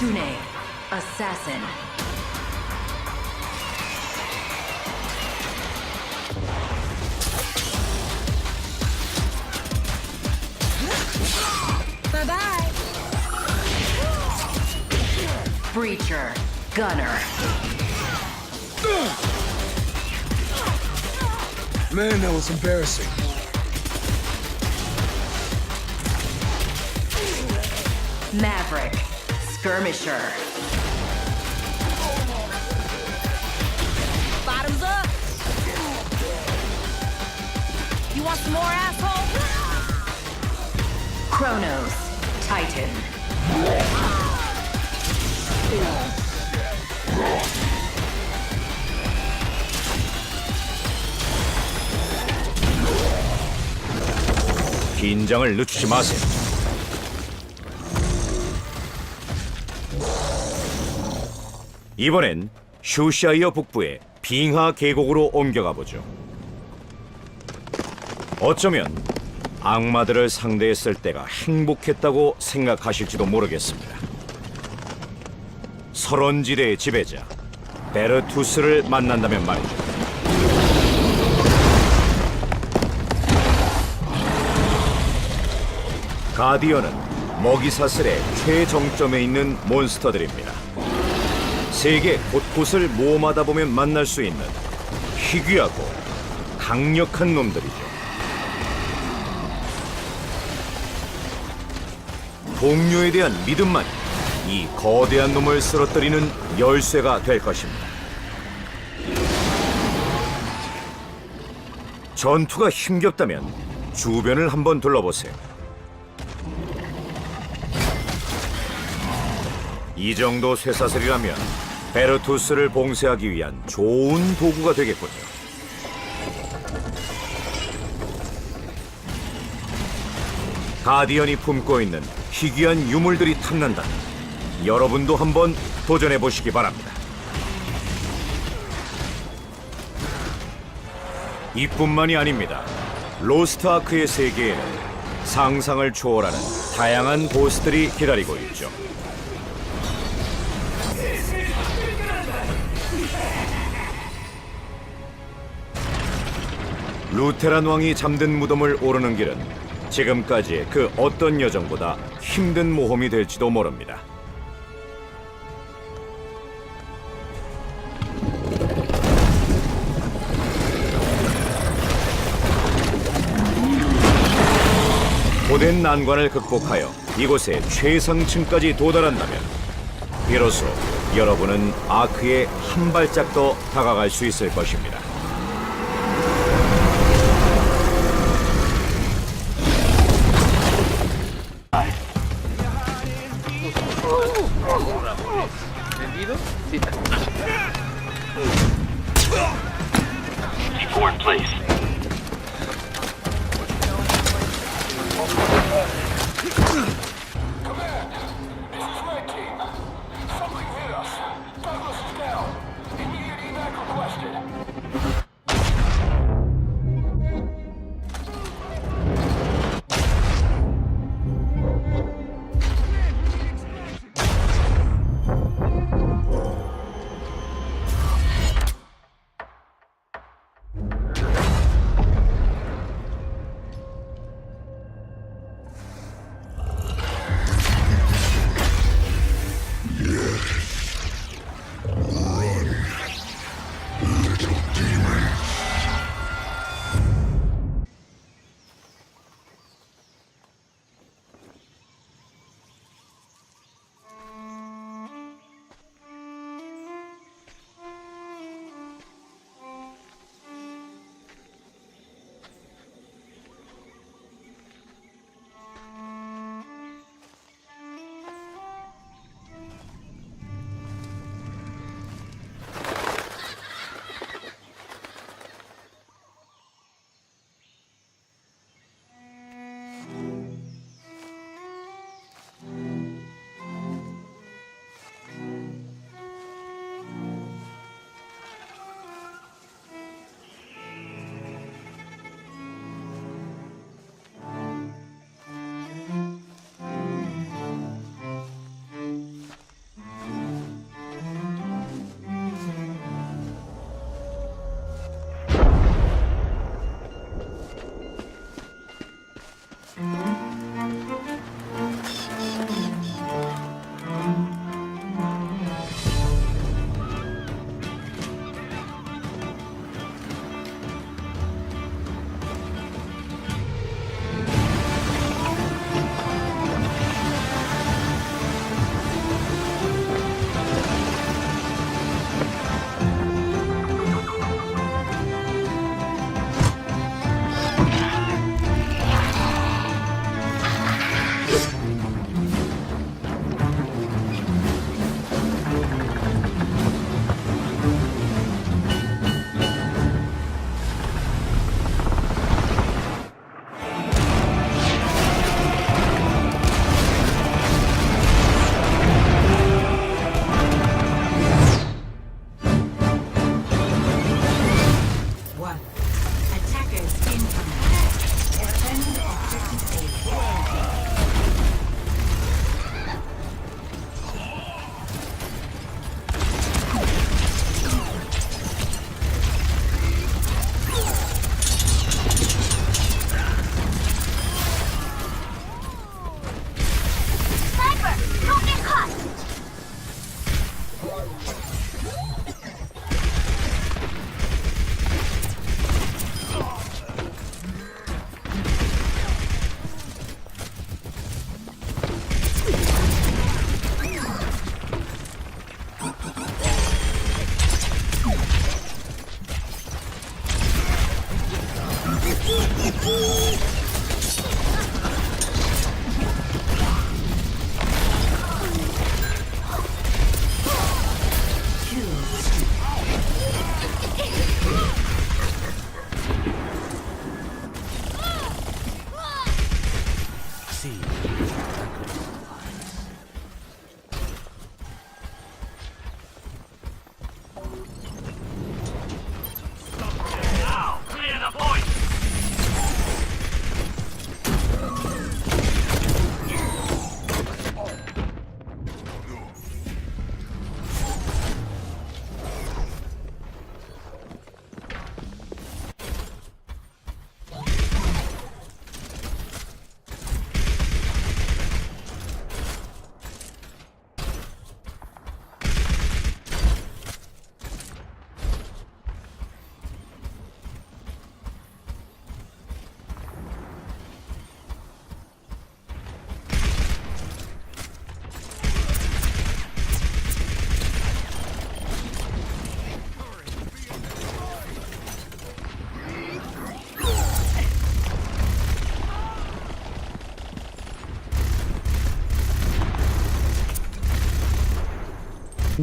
Tune, assassin. Bye-bye. Breacher, gunner. Man, that was embarrassing. Maverick, skirmisher. Bottoms up. You want some more, asshole? Chronos, titan. 긴장을 늦추지 마세요. 이번엔 슈샤이어 북부의 빙하 계곡으로 옮겨가 보죠. 어쩌면 악마들을 상대했을 때가 행복했다고 생각하실지도 모르겠습니다. 설원지대의 지배자 베르투스를 만난다면 말이죠. 가디언은 먹이사슬의 최정점에 있는 몬스터들입니다. 세계 곳곳을 모험하다 보면 만날 수 있는 희귀하고 강력한 놈들이죠. 동료에 대한 믿음만이 이 거대한 놈을 쓰러뜨리는 열쇠가 될 것입니다. 전투가 힘겹다면 주변을 한번 둘러보세요. 이 정도 쇠사슬이라면 베르투스를 봉쇄하기 위한 좋은 도구가 되겠군요. 가디언이 품고 있는 희귀한 유물들이 탐난다면 여러분도 한번 도전해 보시기 바랍니다. 이뿐만이 아닙니다. 로스트 아크의 세계에는 상상을 초월하는 다양한 보스들이 기다리고 있죠. 루테란 왕이 잠든 무덤을 오르는 길은 지금까지의 그 어떤 여정보다 힘든 모험이 될지도 모릅니다. 고된 난관을 극복하여 이곳의 최상층까지 도달한다면 비로소 여러분은 아크에 한 발짝 더 다가갈 수 있을 것입니다. C4 in place. Command, this is Red Team. Something hit us. Douglas is down. Immediate evac requested.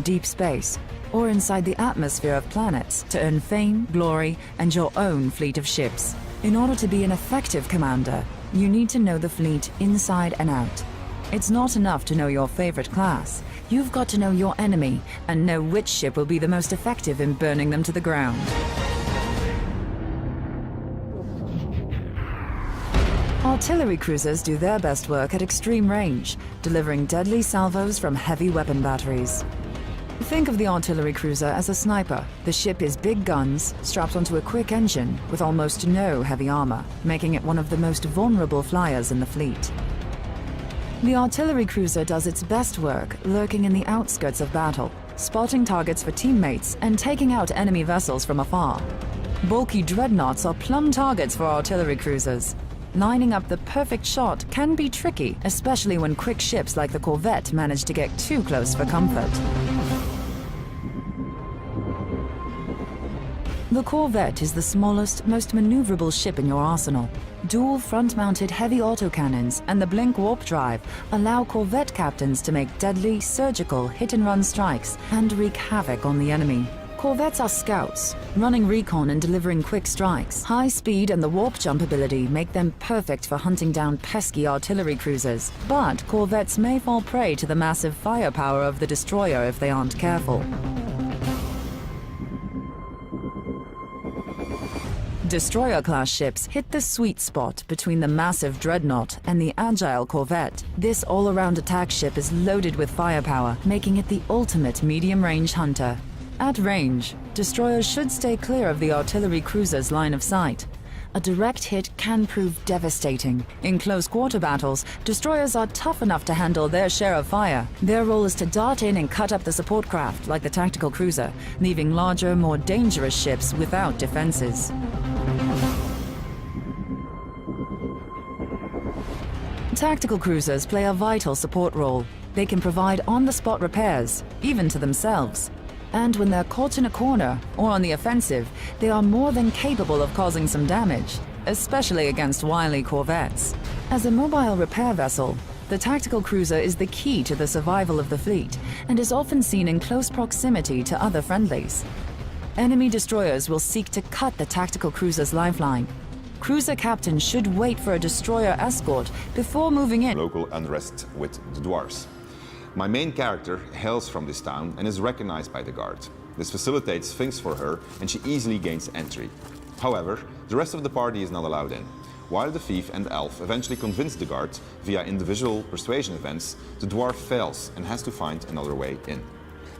deep space, or inside the atmosphere of planets to earn fame, glory, and your own fleet of ships. In order to be an effective commander, you need to know the fleet inside and out. It's not enough to know your favorite class. You've got to know your enemy and know which ship will be the most effective in burning them to the ground. Artillery cruisers do their best work at extreme range, delivering deadly salvos from heavy weapon batteries. Think of the artillery cruiser as a sniper. The ship is big guns, strapped onto a quick engine with almost no heavy armor, making it one of the most vulnerable flyers in the fleet. The artillery cruiser does its best work lurking in the outskirts of battle, spotting targets for teammates and taking out enemy vessels from afar. Bulky dreadnoughts are plumb targets for artillery cruisers. Lining up the perfect shot can be tricky, especially when quick ships like the Corvette manage to get too close for comfort. The Corvette is the smallest, most maneuverable ship in your arsenal. Dual front-mounted heavy autocannons and the blink warp drive allow Corvette captains to make deadly, surgical, hit-and-run strikes and wreak havoc on the enemy. Corvettes are scouts, running recon and delivering quick strikes. High speed and the warp jump ability make them perfect for hunting down pesky artillery cruisers. But Corvettes may fall prey to the massive firepower of the destroyer if they aren't careful. Destroyer-class ships hit the sweet spot between the massive dreadnought and the agile Corvette. This all-around attack ship is loaded with firepower, making it the ultimate medium-range hunter. At range, destroyers should stay clear of the artillery cruiser's line of sight. A direct hit can prove devastating. In close-quarter battles, destroyers are tough enough to handle their share of fire. Their role is to dart in and cut up the support craft, like the tactical cruiser, leaving larger, more dangerous ships without defenses. Tactical cruisers play a vital support role. They can provide on-the-spot repairs, even to themselves. And when they're caught in a corner or on the offensive, they are more than capable of causing some damage, especially against wily corvettes. As a mobile repair vessel, the tactical cruiser is the key to the survival of the fleet and is often seen in close proximity to other friendlies. Enemy destroyers will seek to cut the tactical cruiser's lifeline. Cruiser captains should wait for a destroyer escort before moving in. Local unrest with the dwarves. My main character hails from this town and is recognized by the guard. This facilitates things for her and she easily gains entry. However, the rest of the party is not allowed in. While the thief and elf eventually convince the guard via individual persuasion events, the dwarf fails and has to find another way in.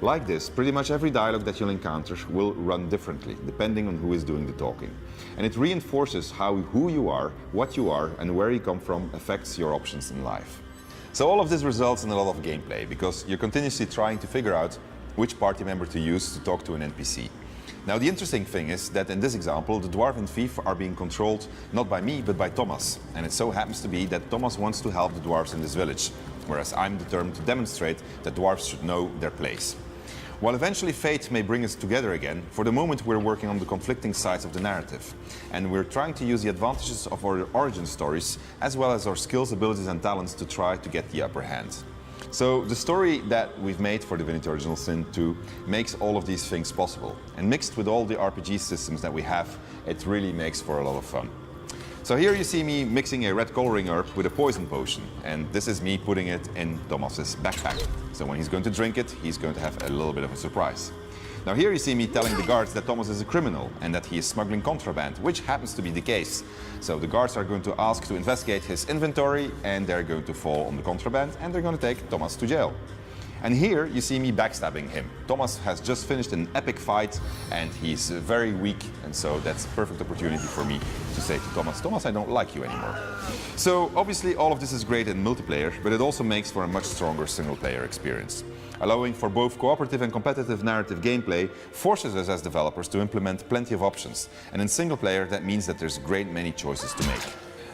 Like this, pretty much every dialogue that you'll encounter will run differently, depending on who is doing the talking. And it reinforces how who you are, what you are, and where you come from affects your options in life. So all of this results in a lot of gameplay, because you're continuously trying to figure out which party member to use to talk to an NPC. Now the interesting thing is that in this example, the dwarf and thief are being controlled not by me, but by Thomas. And it so happens to be that Thomas wants to help the dwarves in this village, whereas I'm determined to demonstrate that dwarves should know their place. While eventually fate may bring us together again, for the moment we're working on the conflicting sides of the narrative. And we're trying to use the advantages of our origin stories, as well as our skills, abilities and talents to try to get the upper hand. So the story that we've made for Divinity Original Sin 2 makes all of these things possible. And mixed with all the RPG systems that we have, it really makes for a lot of fun. So here you see me mixing a red coloring herb with a poison potion, and this is me putting it in Thomas's backpack. So when he's going to drink it, he's going to have a little bit of a surprise. Now here you see me telling the guards that Thomas is a criminal and that he is smuggling contraband, which happens to be the case. So the guards are going to ask to investigate his inventory, and they're going to fall on the contraband, and they're going to take Thomas to jail. And here you see me backstabbing him. Thomas has just finished an epic fight and he's very weak, and so that's a perfect opportunity for me to say to Thomas, Thomas, I don't like you anymore. So obviously all of this is great in multiplayer, but it also makes for a much stronger single-player experience. Allowing for both cooperative and competitive narrative gameplay forces us as developers to implement plenty of options. And in single-player, that means that there's a great many choices to make.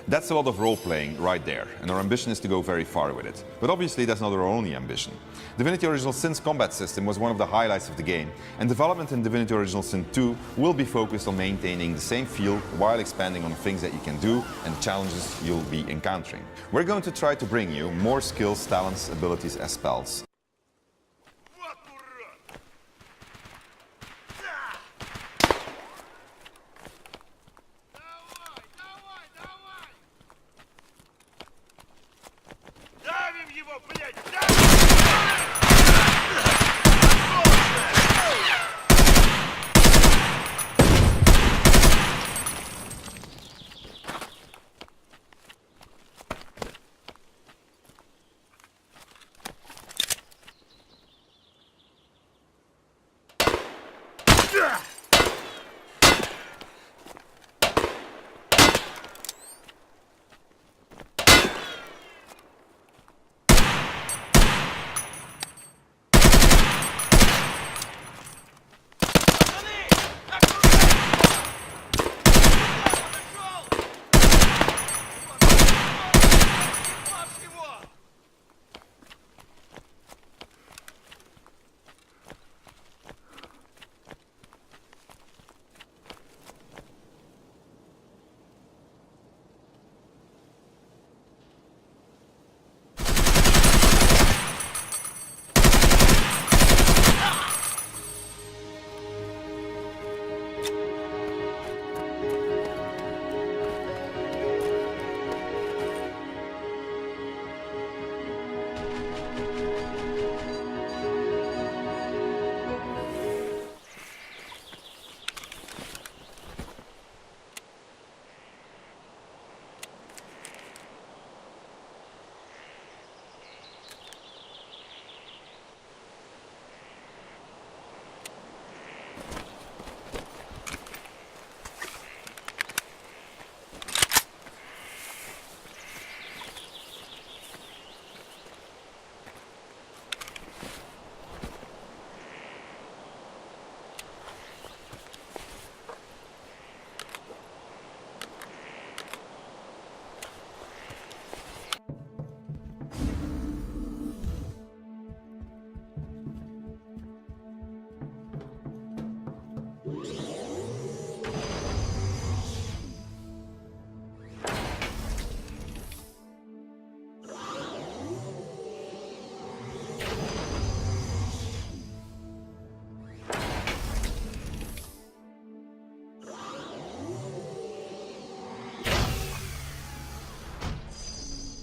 That's a lot of role-playing right there, and our ambition is to go very far with it. But obviously that's not our only ambition. Divinity Original Sin's combat system was one of the highlights of the game, and development in Divinity Original Sin 2 will be focused on maintaining the same feel while expanding on the things that you can do and the challenges you'll be encountering. We're going to try to bring you more skills, talents, abilities as spells.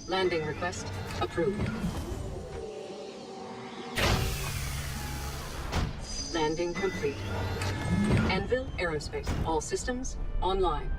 Landing request approved. Landing complete. Anvil Aerospace. All systems online.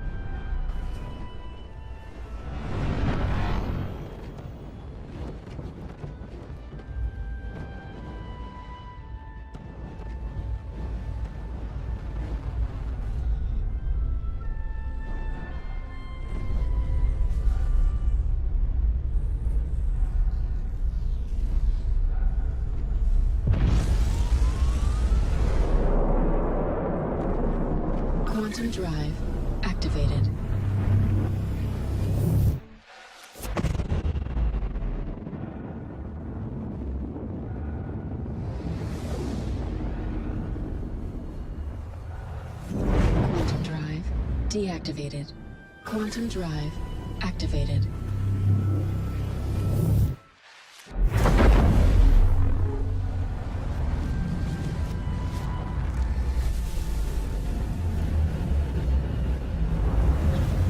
Quantum drive activated. Quantum drive deactivated. Quantum drive activated.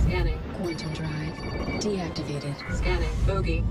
Scanning. Quantum drive deactivated. Scanning. Bogey.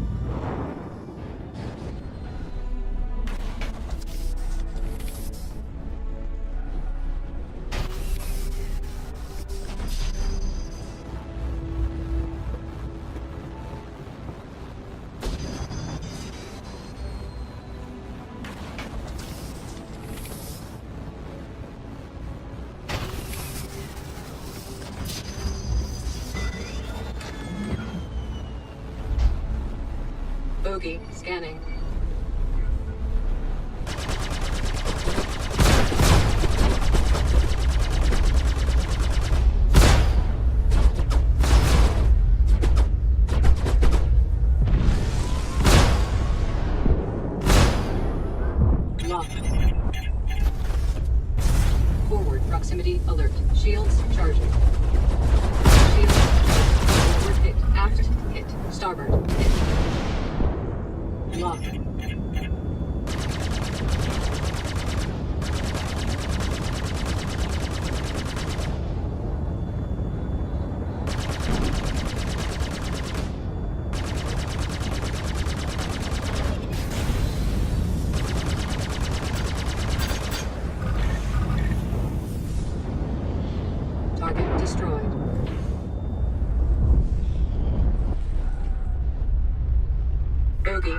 Bogey. Scanning. Locked. Forward proximity alert. Shields charging. Shields. Forward hit. Aft hit. Starboard hit. Locked. Target destroyed. Bogey.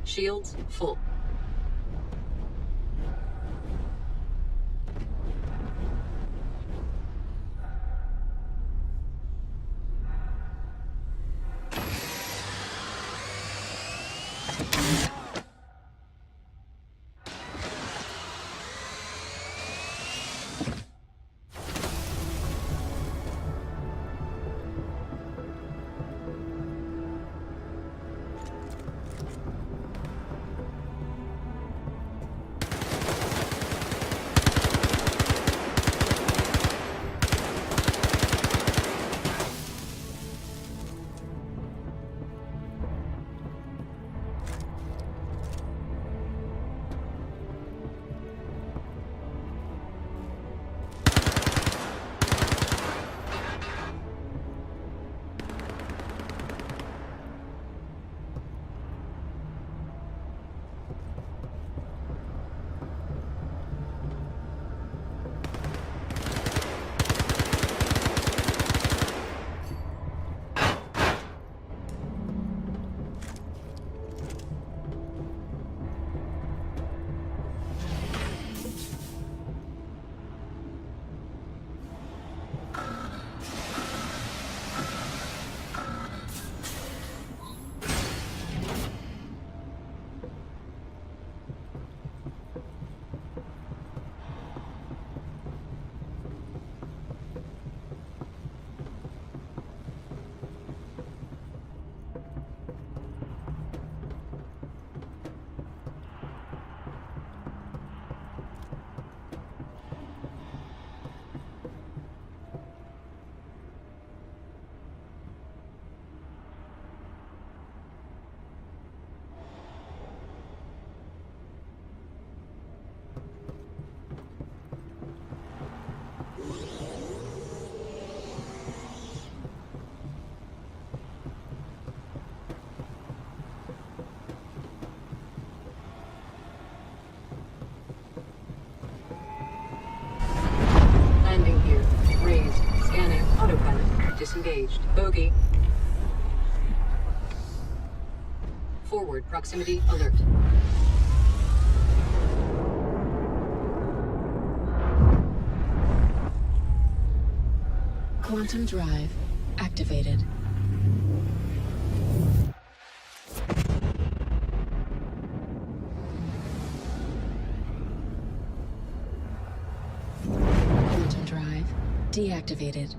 Shields full. disengaged. Bogey. Forward proximity alert. Quantum drive activated. Quantum drive deactivated.